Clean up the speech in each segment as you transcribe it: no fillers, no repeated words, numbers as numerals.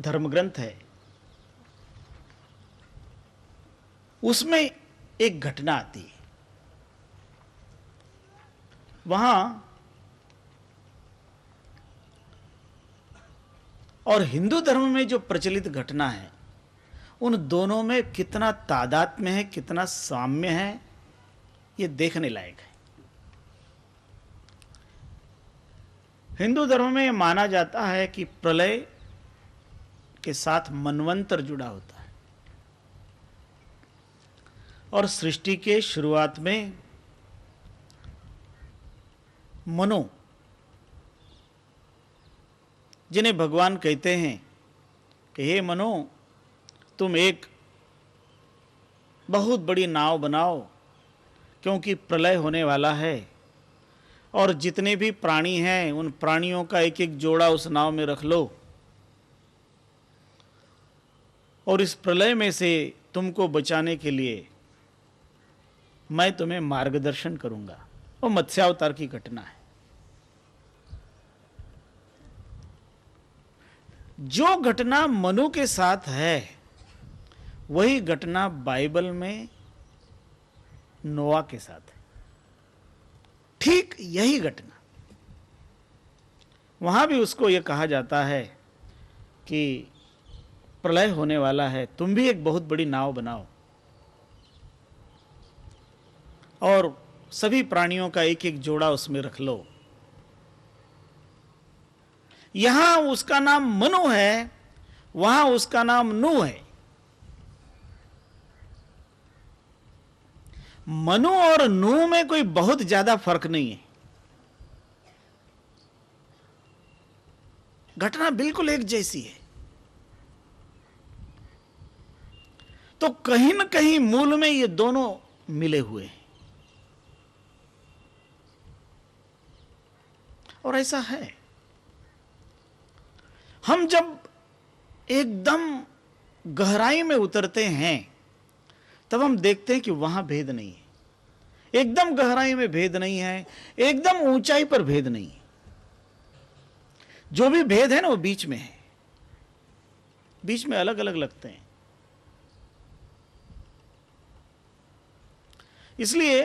धर्म ग्रंथ है, उसमें एक घटना आती है। वहां और हिंदू धर्म में जो प्रचलित घटना है, उन दोनों में कितना तादात्म्य है, कितना साम्य है, ये देखने लायक है। हिंदू धर्म में माना जाता है कि प्रलय के साथ मनवंतर जुड़ा होता है और सृष्टि के शुरुआत में मनु, जिन्हें भगवान कहते हैं कि हे मनु, तुम एक बहुत बड़ी नाव बनाओ, क्योंकि प्रलय होने वाला है और जितने भी प्राणी हैं उन प्राणियों का एक एक जोड़ा उस नाव में रख लो और इस प्रलय में से तुमको बचाने के लिए मैं तुम्हें मार्गदर्शन करूंगा। वो मत्स्यावतार की घटना है। जो घटना मनु के साथ है वही घटना बाइबल में नोआ के साथ है। ठीक यही घटना वहां भी उसको यह कहा जाता है कि प्रलय होने वाला है, तुम भी एक बहुत बड़ी नाव बनाओ और सभी प्राणियों का एक एक जोड़ा उसमें रख लो। यहां उसका नाम मनु है, वहां उसका नाम नूह है। मनु और नूह में कोई बहुत ज्यादा फर्क नहीं है, घटना बिल्कुल एक जैसी है। तो कहीं न कहीं मूल में ये दोनों मिले हुए हैं और ऐसा है। हम जब एकदम गहराई में उतरते हैं तब हम देखते हैं कि वहां भेद नहीं है। एकदम गहराई में भेद नहीं है, एकदम ऊंचाई पर भेद नहीं है। जो भी भेद है ना वो बीच में है, बीच में अलग अलग लगते हैं। इसलिए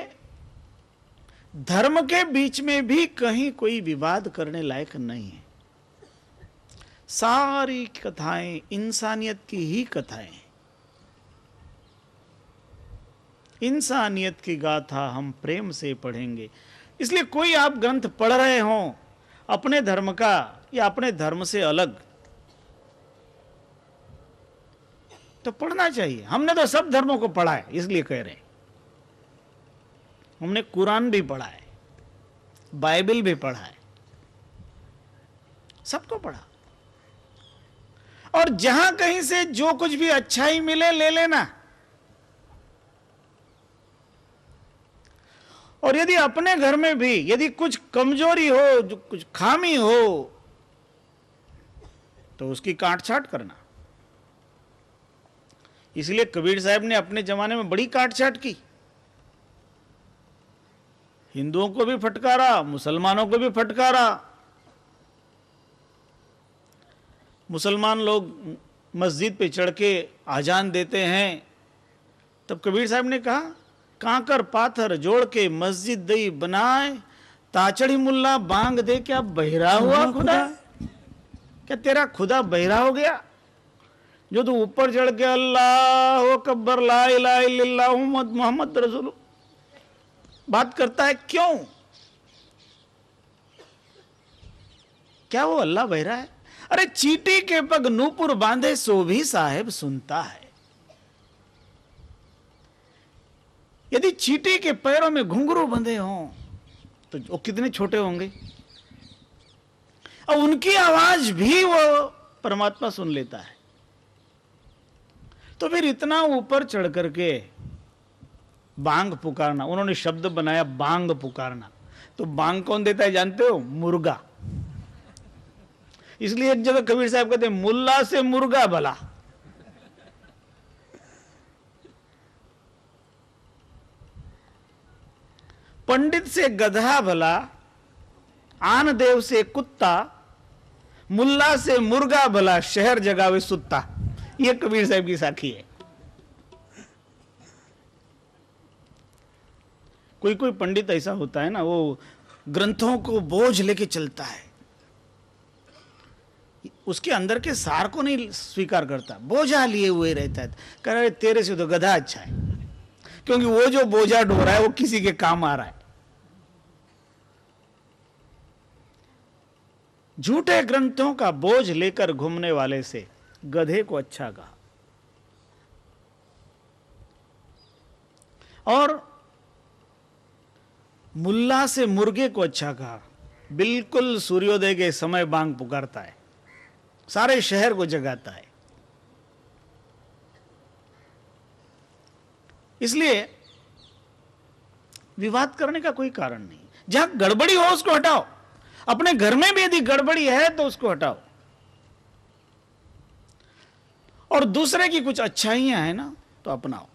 धर्म के बीच में भी कहीं कोई विवाद करने लायक नहीं है। सारी कथाएं इंसानियत की ही कथाएं हैं। इंसानियत की गाथा हम प्रेम से पढ़ेंगे। इसलिए कोई आप ग्रंथ पढ़ रहे हों अपने धर्म का या अपने धर्म से अलग, तो पढ़ना चाहिए। हमने तो सब धर्मों को पढ़ा है, इसलिए कह रहे हैं। हमने कुरान भी पढ़ा है, बाइबल भी पढ़ा है, सबको पढ़ा। और जहां कहीं से जो कुछ भी अच्छाई मिले ले लेना। और यदि अपने घर में भी यदि कुछ कमजोरी हो, जो कुछ खामी हो, तो उसकी काट छाट करना। इसलिए कबीर साहब ने अपने जमाने में बड़ी काट छाट की। हिंदुओं को भी फटकारा, मुसलमानों को भी फटकारा। मुसलमान लोग मस्जिद पे चढ़ के आजान देते हैं, तब कबीर साहब ने कहा, कांकर पाथर जोड़ के मस्जिद दई बनाए, ताचड़ी मुल्ला बांग दे, क्या बहरा हुआ खुदा? क्या तेरा खुदा बहरा हो गया जो तू ऊपर चढ़ के अल्लाह अकबर ला इलाहा इल्लल्लाह मोहम्मद रसूल बात करता है? क्यों? क्या वो अल्लाह बहरा है? अरे चींटी के पग नूपुर बांधे सो भी साहेब सुनता है। यदि चींटी के पैरों में घुंघरू बंधे हों तो वो कितने छोटे होंगे, और उनकी आवाज भी वो परमात्मा सुन लेता है। तो फिर इतना ऊपर चढ़ करके बांग पुकारना, उन्होंने शब्द बनाया बांग पुकारना। तो बांग कौन देता है जानते हो? मुर्गा। इसलिए एक जगह कबीर साहब कहते हैं, मुल्ला से मुर्गा भला। पंडित से गधा भला, आन देव से कुत्ता, मुल्ला से मुर्गा भला शहर जगावे सुत्ता। ये कबीर साहब की साखी है। कोई कोई पंडित ऐसा होता है ना, वो ग्रंथों को बोझ लेके चलता है, उसके अंदर के सार को नहीं स्वीकार करता, बोझा लिए हुए रहता है। कह रहे तेरे से तो गधा अच्छा है, क्योंकि वो जो बोझा ढो रहा है वो किसी के काम आ रहा है। झूठे ग्रंथों का बोझ लेकर घूमने वाले से गधे को अच्छा कहा। और मुल्ला से मुर्गे को अच्छा कहा। बिल्कुल सूर्योदय के समय बांग पुकारता है, सारे शहर को जगाता है। इसलिए विवाद करने का कोई कारण नहीं। जहां गड़बड़ी हो उसको हटाओ। अपने घर में भी यदि गड़बड़ी है तो उसको हटाओ, और दूसरे की कुछ अच्छाइयां हैं ना तो अपनाओ,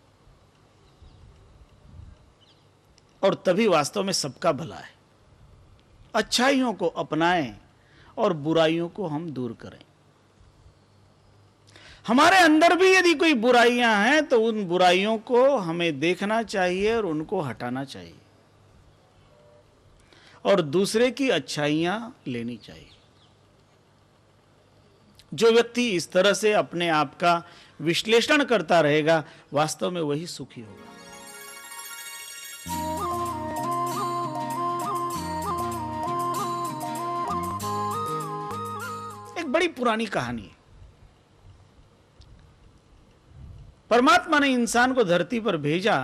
और तभी वास्तव में सबका भला है। अच्छाइयों को अपनाएं और बुराइयों को हम दूर करें। हमारे अंदर भी यदि कोई बुराइयां हैं तो उन बुराइयों को हमें देखना चाहिए और उनको हटाना चाहिए, और दूसरे की अच्छाइयां लेनी चाहिए। जो व्यक्ति इस तरह से अपने आप का विश्लेषण करता रहेगा, वास्तव में वही सुखी होगा। एक बड़ी पुरानी कहानी है। परमात्मा ने इंसान को धरती पर भेजा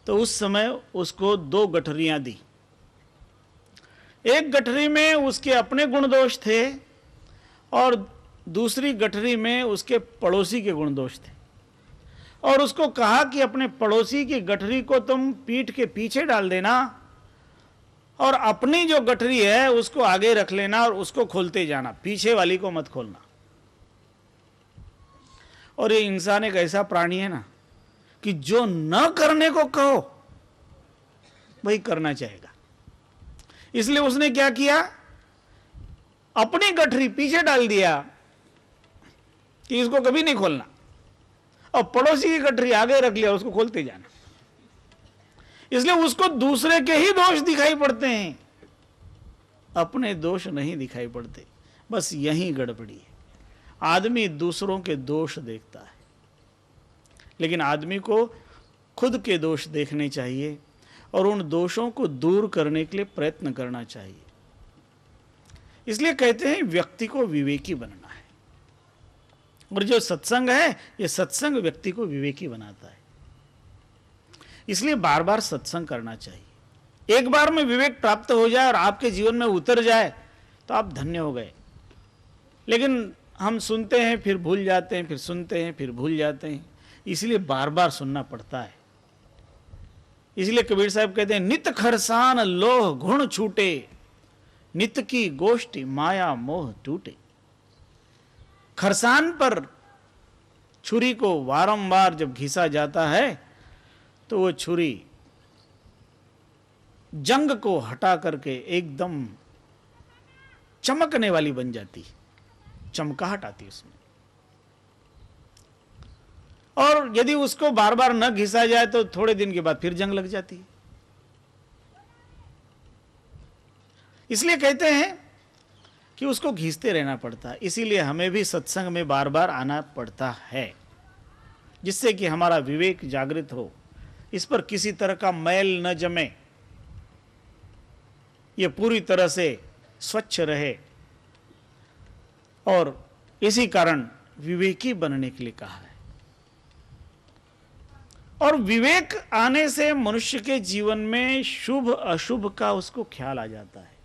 तो उस समय उसको 2 गठरियां दी। एक गठरी में उसके अपने गुण दोष थे और दूसरी गठरी में उसके पड़ोसी के गुण दोष थे, और उसको कहा कि अपने पड़ोसी की गठरी को तुम पीठ के पीछे डाल देना और अपनी जो गठरी है उसको आगे रख लेना और उसको खोलते जाना, पीछे वाली को मत खोलना। और ये इंसान एक ऐसा प्राणी है ना कि जो न करने को कहो वही करना चाहेगा। इसलिए उसने क्या किया, अपनी गठरी पीछे डाल दिया कि इसको कभी नहीं खोलना, और पड़ोसी की गठरी आगे रख लिया, उसको खोलते जाना। इसलिए उसको दूसरे के ही दोष दिखाई पड़ते हैं, अपने दोष नहीं दिखाई पड़ते। बस यही गड़बड़ी है। आदमी दूसरों के दोष देखता है, लेकिन आदमी को खुद के दोष देखने चाहिए और उन दोषों को दूर करने के लिए प्रयत्न करना चाहिए। इसलिए कहते हैं व्यक्ति को विवेकी बनना है, और जो सत्संग है ये सत्संग व्यक्ति को विवेकी बनाता है। इसलिए बार बार सत्संग करना चाहिए। एक बार में विवेक प्राप्त हो जाए और आपके जीवन में उतर जाए तो आप धन्य हो गए। लेकिन हम सुनते हैं फिर भूल जाते हैं, फिर सुनते हैं फिर भूल जाते हैं, इसलिए बार बार सुनना पड़ता है। इसलिए कबीर साहब कहते हैं, नित खरसान लोह गुण छूटे, नित की गोष्ठी माया मोह टूटे। खरसान पर छुरी को वारंवार जब घिसा जाता है तो वो छुरी जंग को हटा करके एकदम चमकने वाली बन जाती, चमकाहट आती उसमें। और यदि उसको बार बार न घिसा जाए तो थोड़े दिन के बाद फिर जंग लग जाती है। इसलिए कहते हैं कि उसको घिसते रहना पड़ता है। इसीलिए हमें भी सत्संग में बार बार आना पड़ता है, जिससे कि हमारा विवेक जागृत हो, इस पर किसी तरह का मैल न जमे, ये पूरी तरह से स्वच्छ रहे। और इसी कारण विवेकी बनने के लिए कहा है। और विवेक आने से मनुष्य के जीवन में शुभ अशुभ का उसको ख्याल आ जाता है।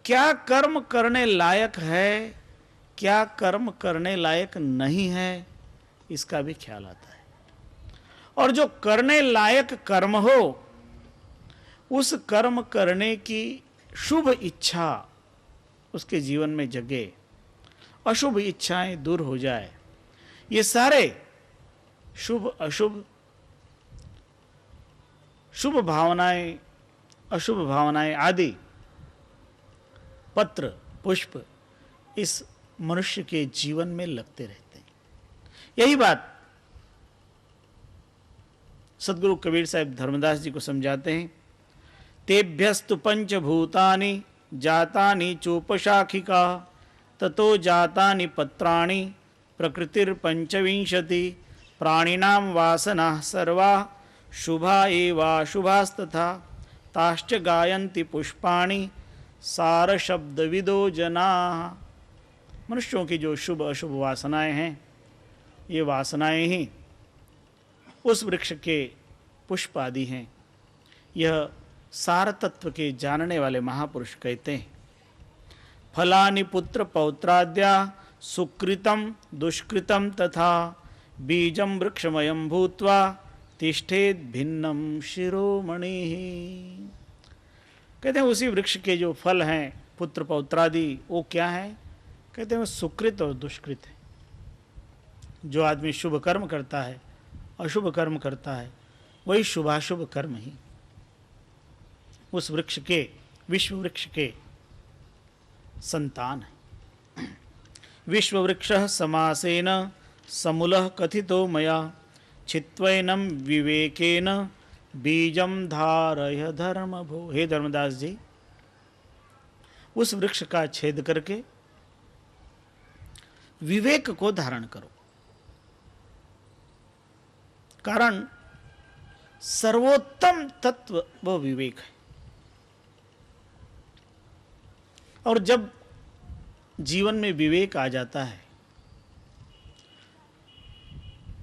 क्या कर्म करने लायक है, क्या कर्म करने लायक नहीं है, इसका भी ख्याल आता है। और जो करने लायक कर्म हो, उस कर्म करने की शुभ इच्छा उसके जीवन में जगे, अशुभ इच्छाएं दूर हो जाए। ये सारे शुभ अशुभ, शुभ भावनाएं अशुभ भावनाएं आदि, पत्र पुष्प, इस मनुष्य के जीवन में लगते रहते हैं। यही बात सदगुरु कबीर साहब धर्मदास जी को समझाते हैं। तेभ्यस्तु पंचभूतानि जातानि चोपशाखिका ततो जातानि पत्राणि प्रकृतिर्पंचविंशति प्राणिनां वासनाः सर्वा शुभा एवाशुभास्तथा ताश्च गायन्ति पुष्पाणि सार शब्दविदो जनाः। मनुष्यों की जो शुभ अशुभ वासनाएं हैं, ये वासनाएं ही उस वृक्ष के पुष्प आदि हैं। यह सार तत्व के जानने वाले महापुरुष कहते हैं। फलानि पुत्र पौत्राद्या सुकृतं दुष्कृतं तथा बीजं वृक्षमयं भूत्वा तिष्ठेत भिन्नम शिरोमणि। कहते हैं उसी वृक्ष के जो फल हैं पुत्र पौत्रादि, वो क्या है? कहते हैं वो सुकृत और दुष्कृत है। जो आदमी शुभ कर्म करता है, अशुभ कर्म करता है, वही शुभाशुभ कर्म ही उस वृक्ष के, विश्व वृक्ष के संतान है। विश्व वृक्ष समासेन समूलः कथितो मया छित्वैनं विवेकेन बीजम धारय धर्म भो। हे धर्मदास जी, उस वृक्ष का छेद करके विवेक को धारण करो। कारण सर्वोत्तम तत्व वो विवेक है। और जब जीवन में विवेक आ जाता है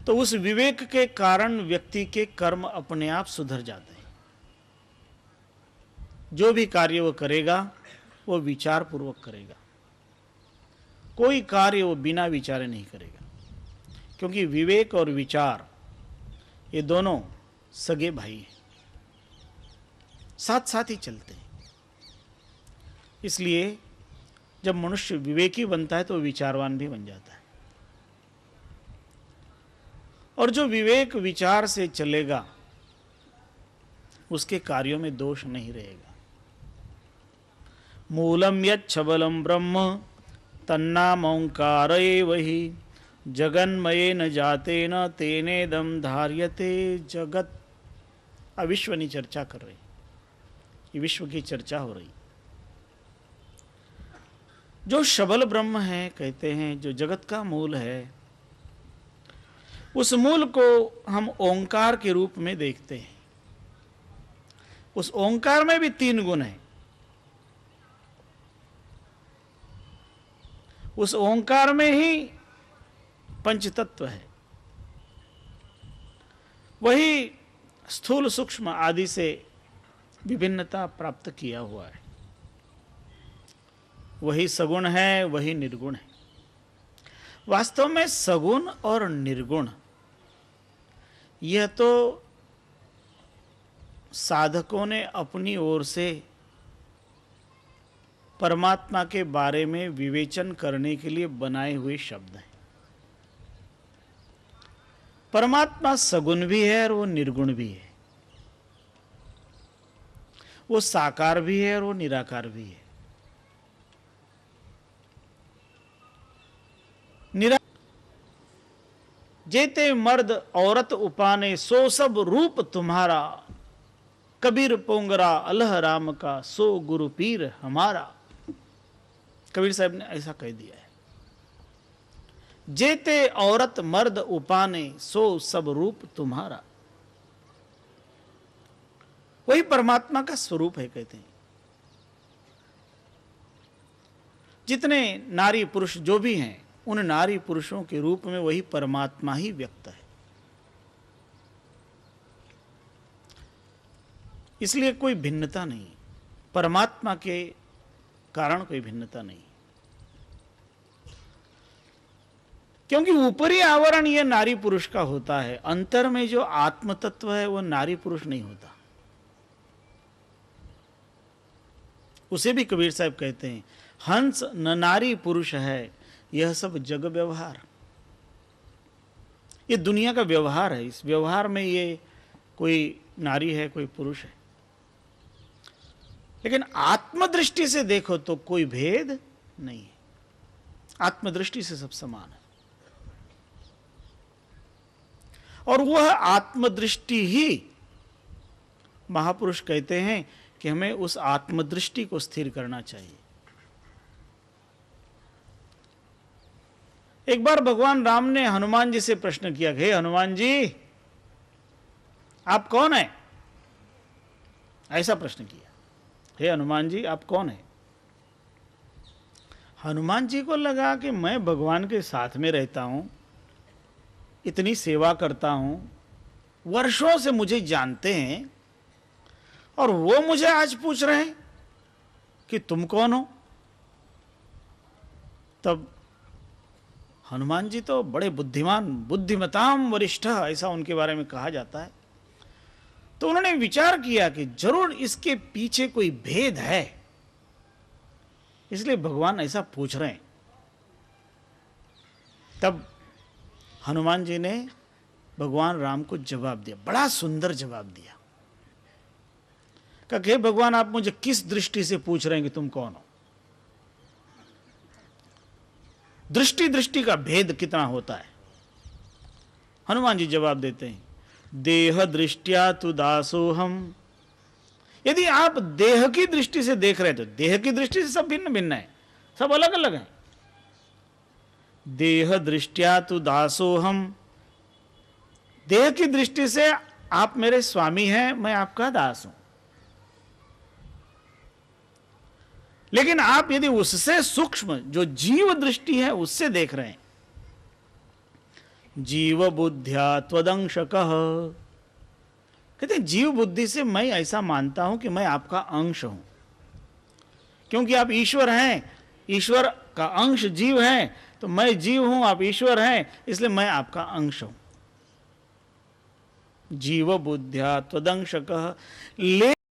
तो उस विवेक के कारण व्यक्ति के कर्म अपने आप सुधर जाते हैं। जो भी कार्य वो करेगा वो विचार पूर्वक करेगा, कोई कार्य वो बिना विचारे नहीं करेगा। क्योंकि विवेक और विचार ये दोनों सगे भाई हैं, साथ साथ ही चलते हैं। इसलिए जब मनुष्य विवेकी बनता है तो विचारवान भी बन जाता है। और जो विवेक विचार से चलेगा उसके कार्यों में दोष नहीं रहेगा। मूलम यच्छबलम ब्रह्म तन्नाम ओंकार एव हि जगन्मये न जाते न तेनेदम धार्यते जगत। विश्व की चर्चा कर रही, ये विश्व की चर्चा हो रही। जो शबल ब्रह्म है, कहते हैं जो जगत का मूल है, उस मूल को हम ओंकार के रूप में देखते हैं। उस ओंकार में भी 3 गुण हैं। उस ओंकार में ही पंचतत्व है। वही स्थूल सूक्ष्म आदि से विभिन्नता प्राप्त किया हुआ है। वही सगुण है, वही निर्गुण है। वास्तव में सगुण और निर्गुण यह तो साधकों ने अपनी ओर से परमात्मा के बारे में विवेचन करने के लिए बनाए हुए शब्द हैं। परमात्मा सगुण भी है और वो निर्गुण भी है। वो साकार भी है और वो निराकार भी है। जेते मर्द औरत उपाने सो सब रूप तुम्हारा, कबीर पोंगरा अल्लाह राम का सो गुरु पीर हमारा। कबीर साहब ने ऐसा कह दिया है। जेते औरत मर्द उपाने सो सब रूप तुम्हारा, वही परमात्मा का स्वरूप है। कहते हैं जितने नारी पुरुष जो भी हैं, उन नारी पुरुषों के रूप में वही परमात्मा ही व्यक्त है। इसलिए कोई भिन्नता नहीं, परमात्मा के कारण कोई भिन्नता नहीं। क्योंकि ऊपरी आवरण यह नारी पुरुष का होता है, अंतर में जो आत्म तत्व है वो नारी पुरुष नहीं होता। उसे भी कबीर साहब कहते हैं हंस न नारी पुरुष है, यह सब जग व्यवहार। ये दुनिया का व्यवहार है। इस व्यवहार में ये कोई नारी है, कोई पुरुष है। लेकिन आत्मदृष्टि से देखो तो कोई भेद नहीं है। आत्मदृष्टि से सब समान है। और वह आत्मदृष्टि ही महापुरुष कहते हैं कि हमें उस आत्मदृष्टि को स्थिर करना चाहिए। एक बार भगवान राम ने हनुमान जी से प्रश्न किया, हे हनुमान जी आप कौन हैं? ऐसा प्रश्न किया, हे हनुमान जी आप कौन हैं? हनुमान जी को लगा कि मैं भगवान के साथ में रहता हूं, इतनी सेवा करता हूं, वर्षों से मुझे जानते हैं, और वो मुझे आज पूछ रहे हैं कि तुम कौन हो। तब हनुमान जी तो बड़े बुद्धिमान, बुद्धिमताम वरिष्ठ, ऐसा उनके बारे में कहा जाता है। तो उन्होंने विचार किया कि जरूर इसके पीछे कोई भेद है, इसलिए भगवान ऐसा पूछ रहे हैं। तब हनुमान जी ने भगवान राम को जवाब दिया, बड़ा सुंदर जवाब दिया। कहा हे भगवान आप मुझे किस दृष्टि से पूछ रहे हैं कि तुम कौन हो? दृष्टि दृष्टि का भेद कितना होता है। हनुमान जी जवाब देते हैं, देह दृष्टिया तु दासोहम। यदि आप देह की दृष्टि से देख रहे हैं तो देह की दृष्टि से सब भिन्न भिन्न है, सब अलग अलग है। देह दृष्टिया तु दासोहम, देह की दृष्टि से आप मेरे स्वामी हैं, मैं आपका दास हूं। लेकिन आप यदि उससे सूक्ष्म जो जीव दृष्टि है उससे देख रहे हैं, जीव बुद्ध्या त्वदंशकः, कहते हैं जीव बुद्धि से मैं ऐसा मानता हूं कि मैं आपका अंश हूं, क्योंकि आप ईश्वर हैं, ईश्वर का अंश जीव है, तो मैं जीव हूं, आप ईश्वर हैं, इसलिए मैं आपका अंश हूं। जीव बुद्ध्या त्वदंशकः।